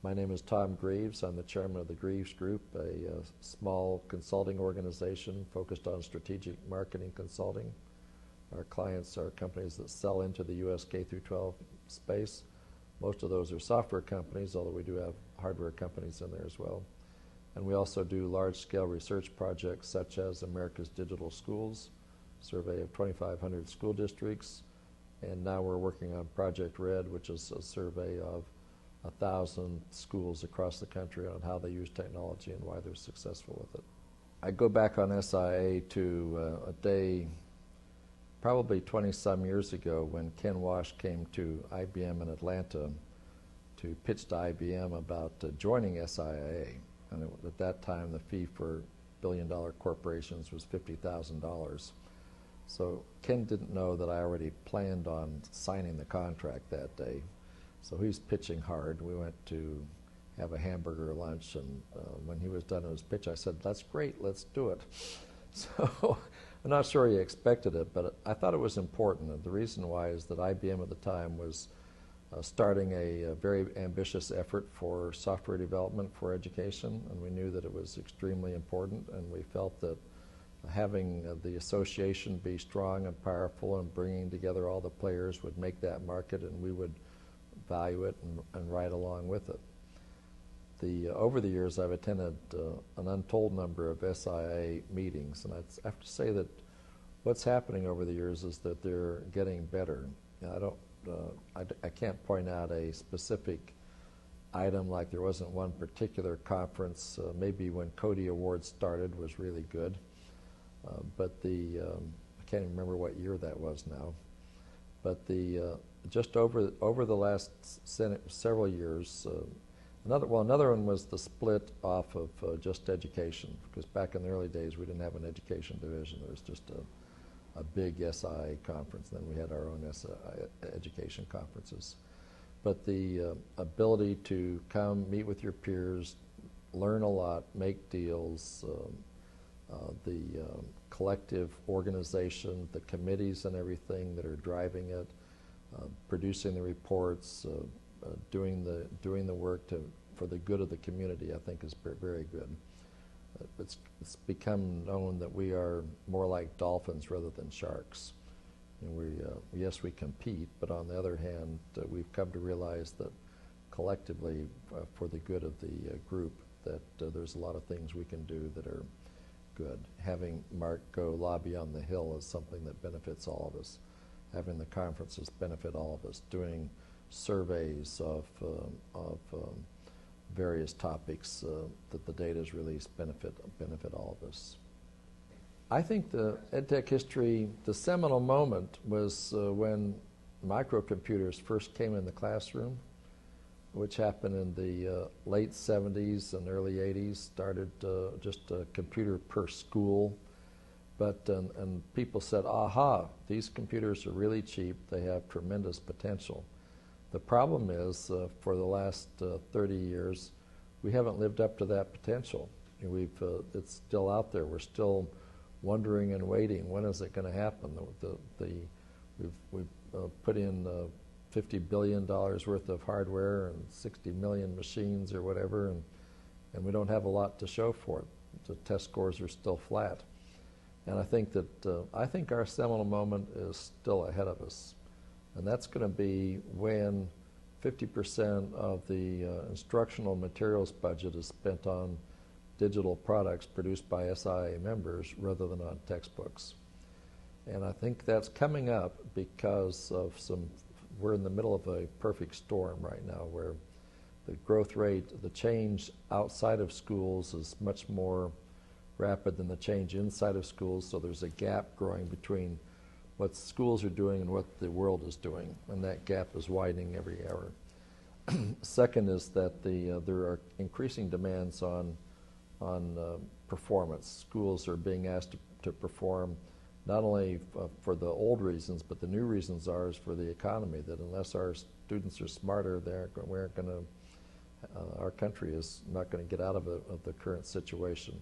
My name is Tom Greaves. I'm the chairman of the Greaves Group, a small consulting organization focused on strategic marketing consulting. Our clients are companies that sell into the U.S. K through 12 space. Most of those are software companies, although we do have hardware companies in there as well. And we also do large-scale research projects such as America's Digital Schools, survey of 2,500 school districts, and now we're working on Project Red, which is a survey of 1,000 schools across the country on how they use technology and why they're successful with it. I go back on SIIA to a day probably 20-some years ago when Ken Wash came to IBM in Atlanta to pitch to IBM about joining SIIA. And at that time, the fee for billion-dollar corporations was $50,000. So Ken didn't know that I already planned on signing the contract that day. So he's pitching hard. We went to have a hamburger lunch, and when he was done with his pitch, I said, "That's great, let's do it." So I'm not sure he expected it, but I thought it was important. And the reason why is that IBM at the time was starting a very ambitious effort for software development for education, and we knew that it was extremely important, and we felt that having the association be strong and powerful and bringing together all the players would make that market, and we would value it and ride along with it. Over the years, I've attended an untold number of SIIA meetings, and I have to say that what's happening over the years is that they're getting better. I can't point out a specific item, like there wasn't one particular conference. Maybe when Cody Awards started was really good, but I can't even remember what year that was now. But just over the last several years, another one was the split off of just education, because back in the early days we didn't have an education division. There was just a big SIIA conference. Then we had our own education conferences. But the ability to come, meet with your peers, learn a lot, make deals, the collective organization, the committees and everything that are driving it, producing the reports, doing the work for the good of the community, I think is very good. It's become known that we are more like dolphins rather than sharks. And yes, we compete, but on the other hand, we've come to realize that collectively, for the good of the group, that there's a lot of things we can do that are good. Having Mark go lobby on the Hill is something that benefits all of us. Having the conferences benefit all of us. Doing surveys of various topics that the data is released benefit all of us. I think the EdTech history, the seminal moment was when microcomputers first came in the classroom, which happened in the late 70s and early 80s. Started just a computer per school, but and people said, "Aha, these computers are really cheap. They have tremendous potential." The problem is, for the last 30 years, we haven't lived up to that potential. It's still out there. We're still wondering and waiting. When is it going to happen? We've put in $50 billion worth of hardware and 60 million machines or whatever, and we don't have a lot to show for it. The test scores are still flat. And I think our seminal moment is still ahead of us. And that's going to be when 50% of the instructional materials budget is spent on digital products produced by SIIA members rather than on textbooks. And I think that's coming up because of we're in the middle of a perfect storm right now where the growth rate, the change outside of schools is much more rapid than the change inside of schools, so there's a gap growing between what schools are doing and what the world is doing, and that gap is widening every hour. Second is that there are increasing demands on performance. Schools are being asked to perform not only for the old reasons, but the new reasons is for the economy, that unless our students are smarter, our country is not going to get out of the current situation.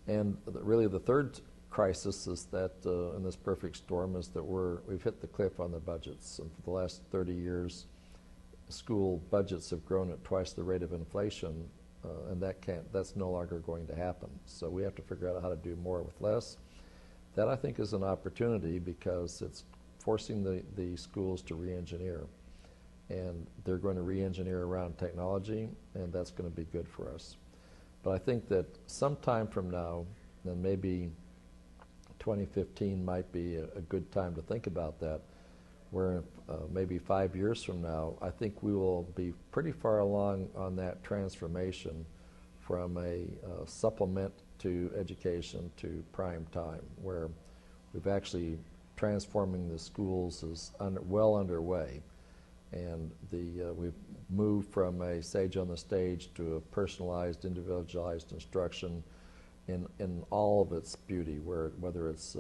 And really the third crisis is that in this perfect storm is that we've hit the cliff on the budgets. And for the last 30 years, school budgets have grown at twice the rate of inflation, and that's no longer going to happen. So we have to figure out how to do more with less. That, I think, is an opportunity because it's forcing the schools to re-engineer. And they're going to re-engineer around technology, and that's going to be good for us. But I think that sometime from now, and maybe 2015 might be a good time to think about that, where maybe 5 years from now, I think we will be pretty far along on that transformation from a supplement to education to prime time, where we've actually transforming the schools is well underway. And we've moved from a sage on the stage to a personalized, individualized instruction in all of its beauty, whether it's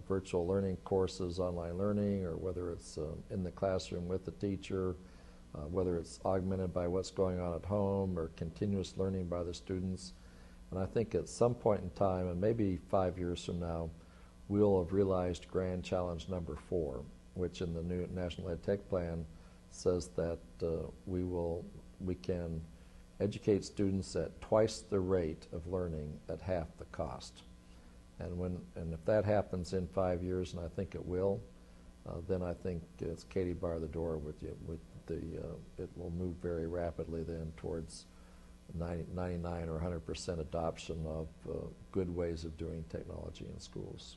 virtual learning courses, online learning, or whether it's in the classroom with the teacher, whether it's augmented by what's going on at home or continuous learning by the students. And I think at some point in time, and maybe 5 years from now, we'll have realized grand challenge number 4, which in the new National Ed Tech Plan says that we can educate students at twice the rate of learning at half the cost. And if that happens in 5 years, and I think it will, then I think it's Katie bar the door with you. It will move very rapidly then towards 99 or 100% adoption of good ways of doing technology in schools.